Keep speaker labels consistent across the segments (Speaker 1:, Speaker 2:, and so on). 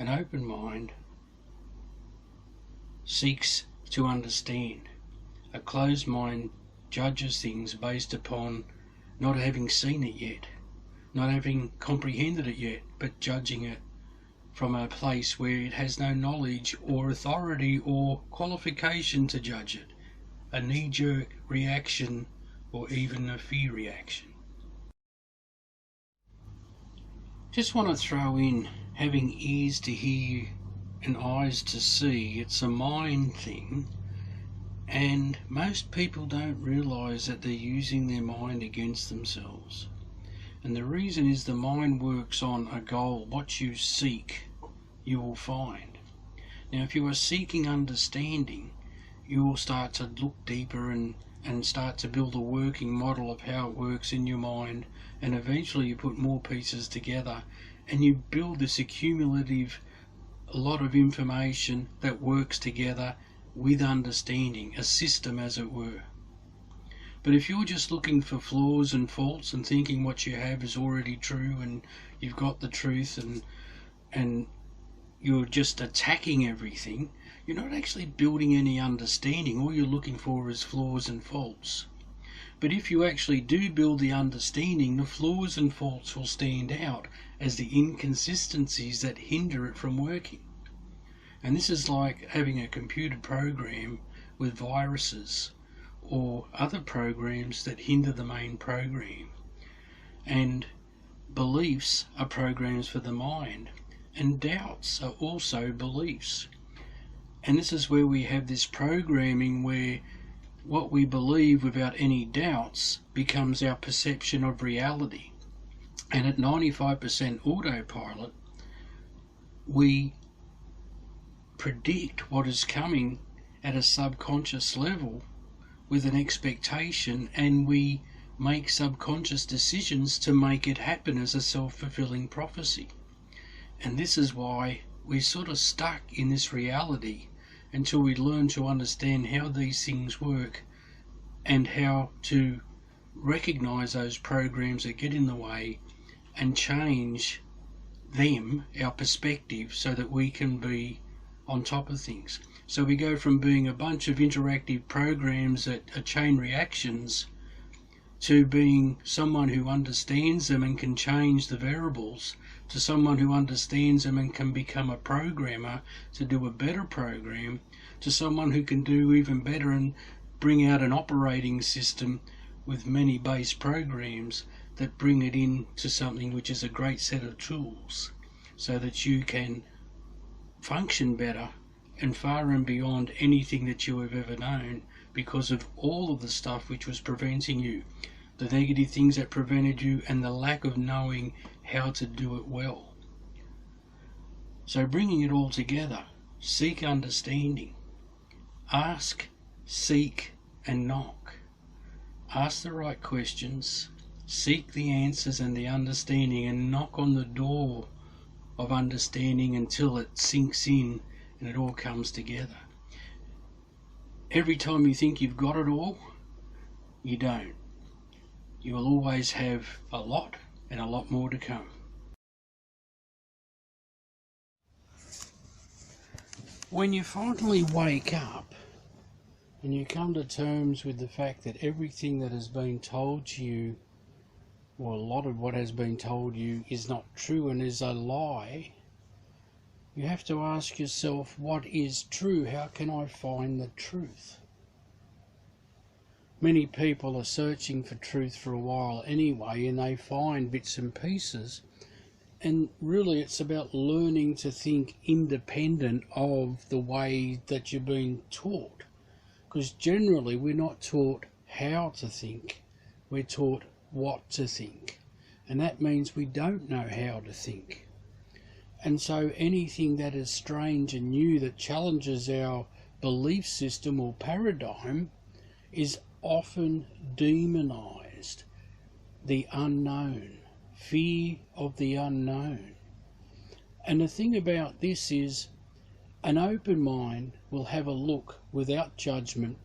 Speaker 1: An open mind seeks to understand. A closed mind judges things based upon not having seen it yet, not having comprehended it yet, but judging it from a place where it has no knowledge or authority or qualification to judge it. A knee-jerk reaction or even a fear reaction. Just want to throw in having ears to hear and eyes to see. It's a mind thing, and most people don't realise that they're using their mind against themselves. And the reason is the mind works on a goal. What you seek, you will find. Now, if you are seeking understanding, you will start to look deeper and start to build a working model of how it works in your mind, and eventually you put more pieces together and you build this accumulative lot of information that works together with understanding, a system as it were. But if you're just looking for flaws and faults and thinking what you have is already true and you've got the truth and you're just attacking everything, you're not actually building any understanding. All you're looking for is flaws and faults. But if you actually do build the understanding, the flaws and faults will stand out as the inconsistencies that hinder it from working. And this is like having a computer program with viruses or other programs that hinder the main program. And beliefs are programs for the mind, and doubts are also beliefs. And this is where we have this programming where what we believe without any doubts becomes our perception of reality. And at 95% autopilot, we predict what is coming at a subconscious level with an expectation, and we make subconscious decisions to make it happen as a self-fulfilling prophecy. And this is why we're sort of stuck in this reality until we learn to understand how these things work and how to recognize those programs that get in the way and change them, our perspective, so that we can be on top of things. So we go from being a bunch of interactive programs that are chain reactions to being someone who understands them and can change the variables, to someone who understands them and can become a programmer to do a better program, to someone who can do even better and bring out an operating system with many base programs that bring it into something which is a great set of tools so that you can function better and far and beyond anything that you have ever known, because of all of the stuff which was preventing you, the negative things that prevented you, and the lack of knowing how to do it well. So bringing it all together, seek understanding. Ask, seek, and knock. Ask the right questions, seek the answers and the understanding, and knock on the door of understanding until it sinks in and it all comes together. Every time you think you've got it all, you don't. You will always have a lot and a lot more to come. When you finally wake up and you come to terms with the fact that everything that has been told to you, or a lot of what has been told you, is not true and is a lie, you have to ask yourself, what is true? How can I find the truth? Many people are searching for truth for a while anyway, and they find bits and pieces, and really it's about learning to think independent of the way that you're being taught, because generally we're not taught how to think, we're taught what to think, and that means we don't know how to think. And so anything that is strange and new that challenges our belief system or paradigm is often demonized. The unknown, fear of the unknown. And the thing about this is, an open mind will have a look without judgment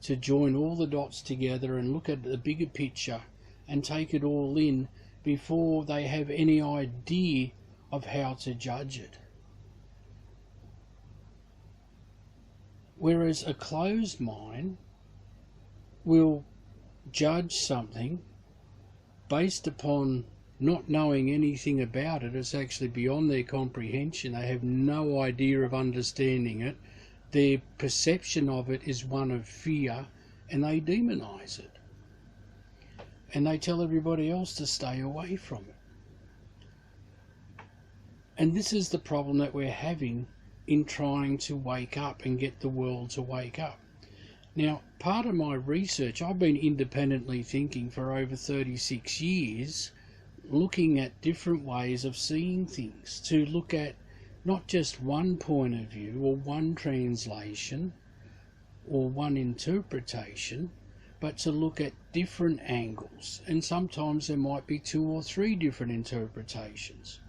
Speaker 1: to join all the dots together and look at the bigger picture and take it all in before they have any idea of how to judge it. Whereas a closed mind will judge something based upon not knowing anything about it. It's actually beyond their comprehension. They have no idea of understanding it. Their perception of it is one of fear, and they demonize it. And they tell everybody else to stay away from it. And this is the problem that we're having in trying to wake up and get the world to wake up. Now, part of my research, I've been independently thinking for over 36 years, looking at different ways of seeing things, to look at not just one point of view or one translation or one interpretation, but to look at different angles. And sometimes there might be 2 or 3 different interpretations.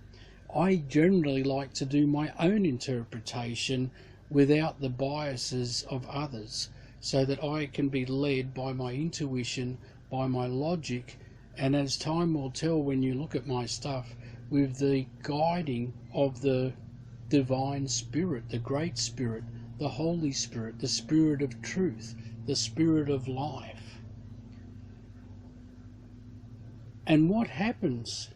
Speaker 1: I generally like to do my own interpretation without the biases of others, so that I can be led by my intuition, by my logic, and as time will tell when you look at my stuff, with the guiding of the divine spirit, the great spirit, the Holy Spirit, the spirit of truth, the spirit of life. And what happens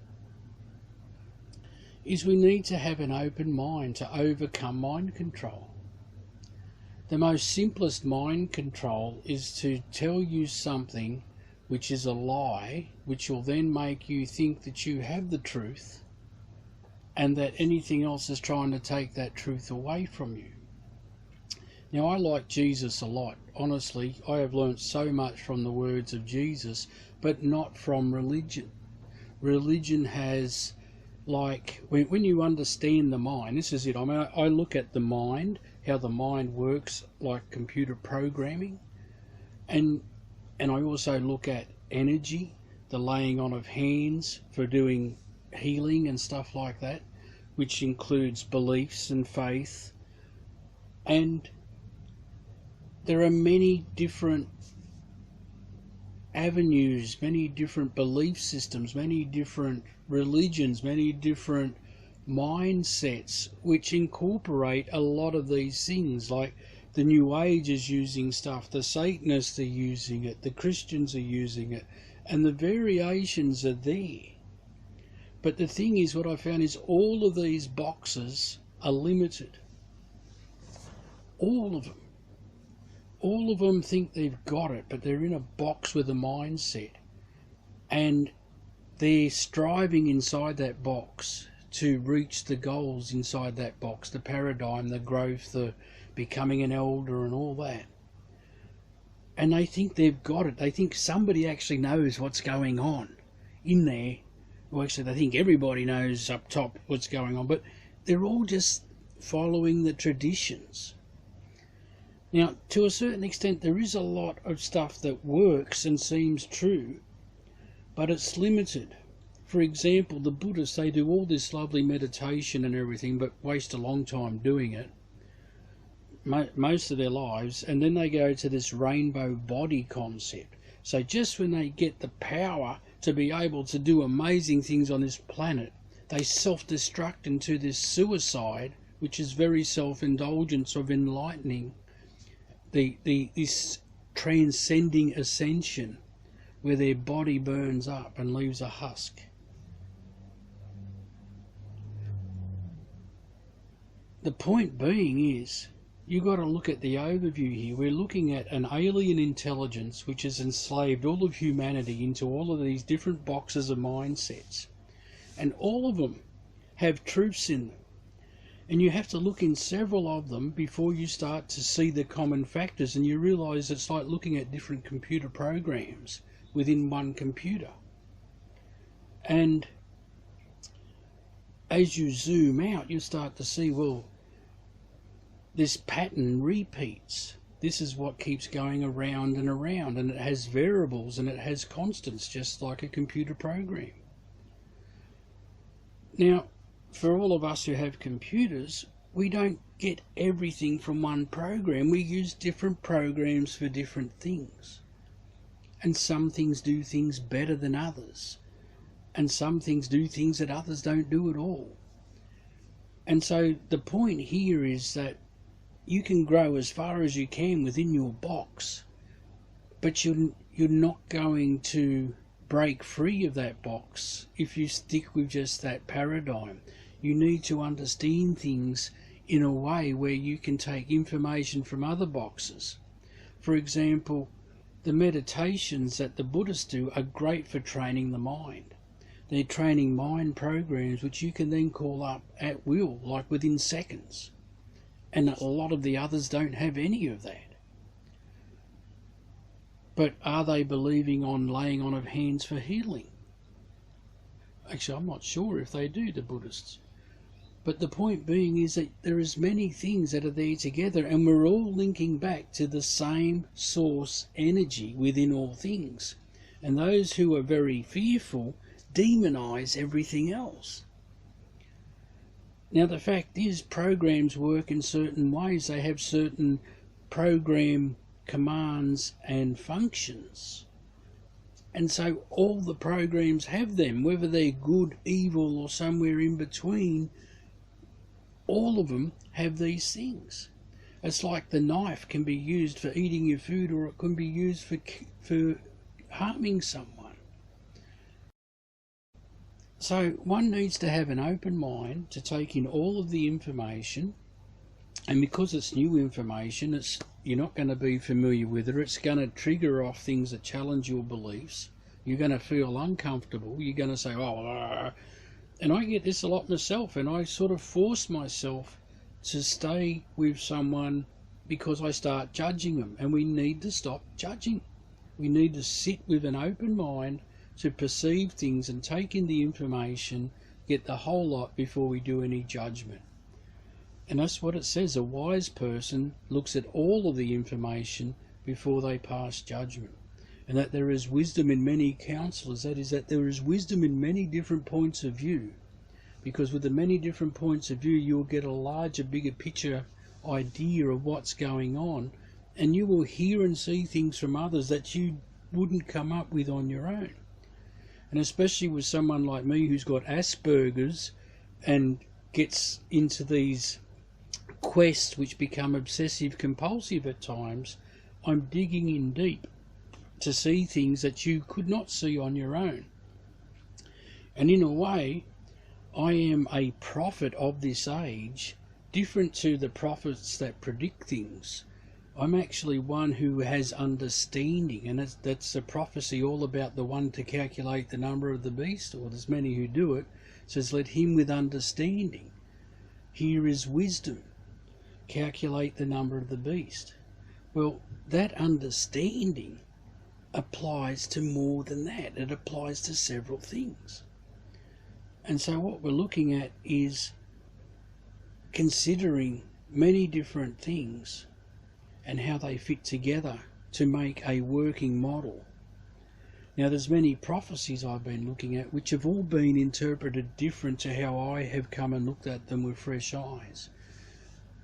Speaker 1: is we need to have an open mind to overcome mind control. The most simplest mind control is to tell you something which is a lie, which will then make you think that you have the truth and that anything else is trying to take that truth away from you. Now, I like Jesus a lot. Honestly, I have learnt so much from the words of Jesus, but not from religion. Religion has, like, when you understand the mind, this is it. I mean, I look at the mind, how the mind works like computer programming, and I also look at energy, the laying on of hands for doing healing and stuff like that, which includes beliefs and faith. And there are many different avenues, many different belief systems, many different religions, many different mindsets which incorporate a lot of these things. Like the New Age is using stuff, the Satanists are using it, the Christians are using it, and the variations are there. But the thing is, what I found is all of these boxes are limited. All of them. All of them think they've got it, but they're in a box with a mindset. And they're striving inside that box to reach the goals inside that box, the paradigm, the growth, the becoming an elder and all that. And they think they've got it. They think somebody actually knows what's going on in there. Well, actually, they think everybody knows up top what's going on, but they're all just following the traditions. Now, to a certain extent, there is a lot of stuff that works and seems true, but it's limited. For example, the Buddhists, they do all this lovely meditation and everything, but waste a long time doing it, most of their lives, and then they go to this rainbow body concept. So just when they get the power to be able to do amazing things on this planet, they self-destruct into this suicide, which is very self-indulgence of enlightening, this transcending ascension, where their body burns up and leaves a husk. The point being is, you've got to look at the overview here. We're looking at an alien intelligence which has enslaved all of humanity into all of these different boxes of mindsets. And all of them have truths in them. And you have to look in several of them before you start to see the common factors, and you realise it's like looking at different computer programs within one computer. And as you zoom out, you start to see, well, this pattern repeats. This is what keeps going around and around, and it has variables and it has constants, just like a computer program. Now, for all of us who have computers, we don't get everything from one program. We use different programs for different things. And some things do things better than others. And some things do things that others don't do at all. And so the point here is that you can grow as far as you can within your box, but you're not going to break free of that box if you stick with just that paradigm. You need to understand things in a way where you can take information from other boxes. For example, the meditations that the Buddhists do are great for training the mind. They're training mind programs which you can then call up at will, like within seconds. And a lot of the others don't have any of that. But are they believing on laying on of hands for healing? Actually, I'm not sure if they do, the Buddhists. But the point being is that there is many things that are there together, and we're all linking back to the same source energy within all things. And those who are very fearful demonize everything else. Now, the fact is, programs work in certain ways. They have certain program commands and functions. And so all the programs have them, whether they're good, evil, or somewhere in between. All of them have these things. It's like the knife can be used for eating your food, or it can be used for harming someone. So one needs to have an open mind to take in all of the information, and because it's new information, you're not going to be familiar with it. It's going to trigger off things that challenge your beliefs. You're going to feel uncomfortable. You're going to say, oh, and I get this a lot myself, and I sort of force myself to stay with someone because I start judging them, and we need to stop judging. We need to sit with an open mind to perceive things and take in the information, get the whole lot before we do any judgment. And that's what it says. A wise person looks at all of the information before they pass judgment. And that there is wisdom in many counselors. That is, that there is wisdom in many different points of view. Because with the many different points of view, you'll get a larger, bigger picture idea of what's going on. And you will hear and see things from others that you wouldn't come up with on your own. And especially with someone like me who's got Asperger's and gets into these quests which become obsessive compulsive at times, I'm digging in deep to see things that you could not see on your own. And in a way, I am a prophet of this age, different to the prophets that predict things. I'm actually one who has understanding, and that's a prophecy all about the one to calculate the number of the beast, or there's many who do it. It says, let him with understanding. Here is wisdom. Calculate the number of the beast. Well, that understanding applies to more than that. It applies to several things. And so what we're looking at is considering many different things and how they fit together to make a working model. Now, there's many prophecies I've been looking at which have all been interpreted different to how I have come and looked at them with fresh eyes.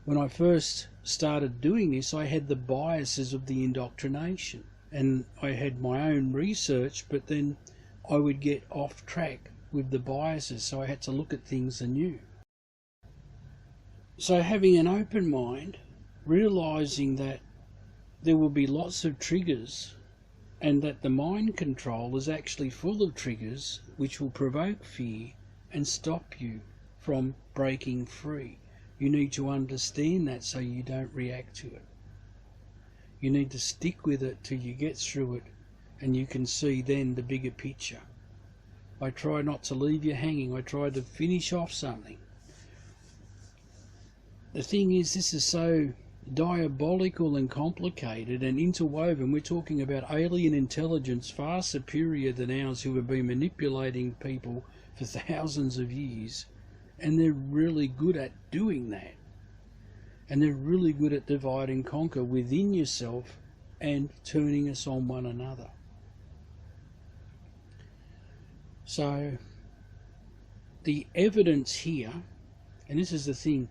Speaker 1: When I first started doing this, I had the biases of the indoctrination, and I had my own research, but then I would get off track with the biases, so I had to look at things anew. So having an open mind, realizing that there will be lots of triggers, and that the mind control is actually full of triggers which will provoke fear and stop you from breaking free. You need to understand that so you don't react to it. You need to stick with it till you get through it, and you can see then the bigger picture. I try not to leave you hanging. I try to finish off something. The thing is, this is so diabolical and complicated and interwoven. We're talking about alien intelligence far superior than ours, who have been manipulating people for thousands of years, and they're really good at doing that. And they're really good at divide and conquer within yourself and turning us on one another. So the evidence here, and this is the thing,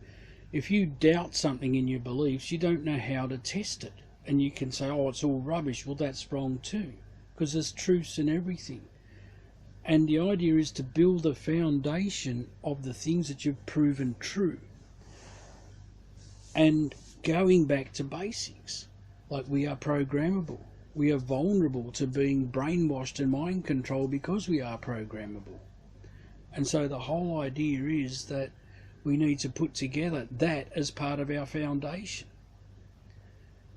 Speaker 1: if you doubt something in your beliefs, you don't know how to test it. And you can say, oh, it's all rubbish. Well, that's wrong too, because there's truths in everything. And the idea is to build a foundation of the things that you've proven true. And going back to basics. Like, we are programmable. We are vulnerable to being brainwashed and mind controlled because we are programmable. And so the whole idea is that we need to put together that as part of our foundation.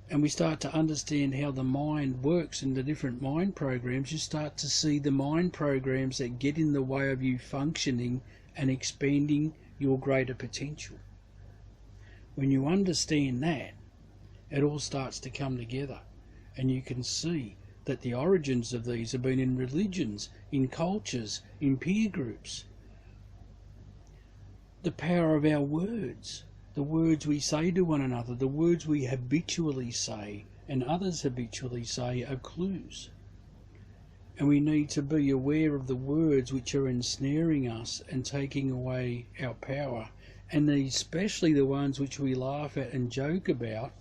Speaker 1: And we start to understand how the mind works in the different mind programs. You start to see the mind programs that get in the way of you functioning and expanding your greater potential. When you understand that, it all starts to come together. And you can see that the origins of these have been in religions, in cultures, in peer groups. The power of our words, the words we say to one another, the words we habitually say and others habitually say are clues. And we need to be aware of the words which are ensnaring us and taking away our power, and especially the ones which we laugh at and joke about,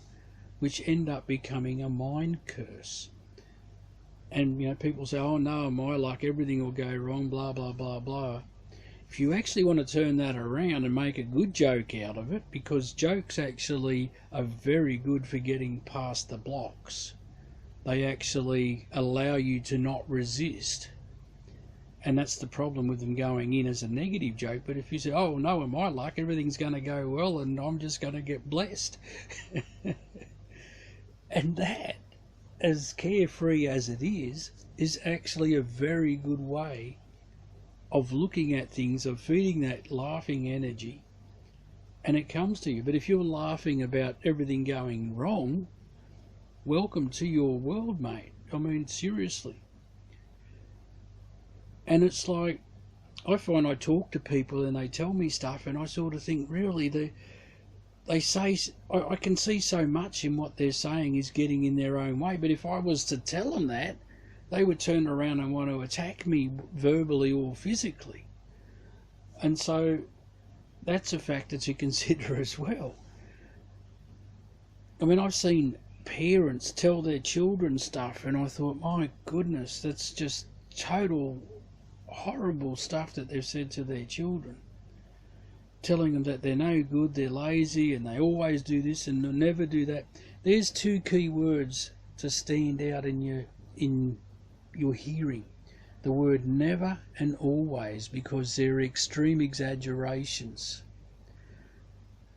Speaker 1: which end up becoming a mind curse. And people say, oh no, my luck, everything will go wrong, blah blah blah blah. If you actually want to turn that around and make a good joke out of it, because jokes actually are very good for getting past the blocks. They actually allow you to not resist. And that's the problem with them going in as a negative joke. But if you say, oh no, in my luck, everything's going to go well and I'm just going to get blessed. And that, as carefree as it is actually a very good way of looking at things, of feeding that laughing energy, and it comes to you. But if you're laughing about everything going wrong, welcome to your world, mate. I mean, seriously. And it's like, I find I talk to people and they tell me stuff and I sort of think, really, they say, I can see so much in what they're saying is getting in their own way. But if I was to tell them that, they would turn around and want to attack me verbally or physically. And so that's a factor to consider as well. I mean, I've seen parents tell their children stuff and I thought, my goodness, that's just total horrible stuff that they've said to their children. Telling them that they're no good, they're lazy, and they always do this and they'll never do that. There's two key words to stand out in your hearing. The word never and always, because they're extreme exaggerations.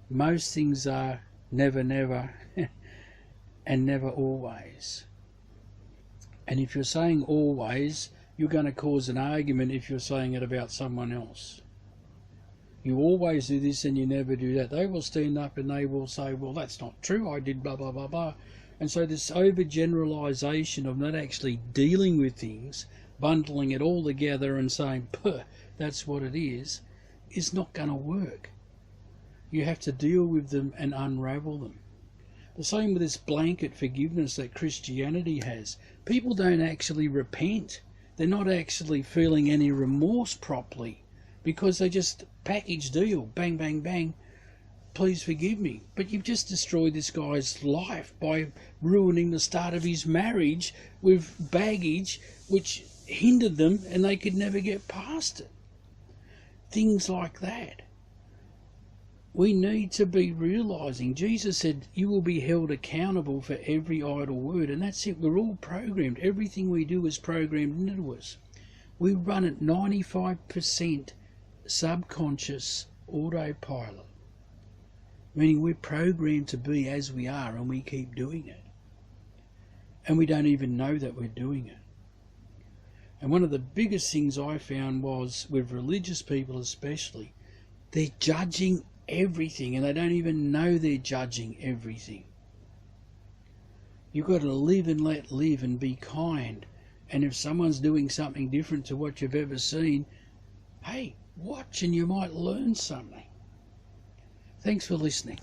Speaker 1: Most things are never, never, and never always. And if you're saying always, you're going to cause an argument if you're saying it about someone else. You always do this and you never do that. They will stand up and they will say, well, that's not true, I did blah, blah, blah, blah. And so this overgeneralization of not actually dealing with things, bundling it all together and saying, puh, that's what it is not going to work. You have to deal with them and unravel them. The same with this blanket forgiveness that Christianity has. People don't actually repent. They're not actually feeling any remorse properly, because they just package deal, bang, bang, bang, please forgive me. But you've just destroyed this guy's life by ruining the start of his marriage with baggage which hindered them and they could never get past it. Things like that. We need to be realising, Jesus said, you will be held accountable for every idle word, and that's it. We're all programmed. Everything we do is programmed into us. We run at 95% subconscious autopilot, meaning we're programmed to be as we are and we keep doing it. And we don't even know that we're doing it. And one of the biggest things I found was, with religious people especially, they're judging everything and they don't even know they're judging everything. You've got to live and let live and be kind. And if someone's doing something different to what you've ever seen, hey, watch and you might learn something. Thanks for listening.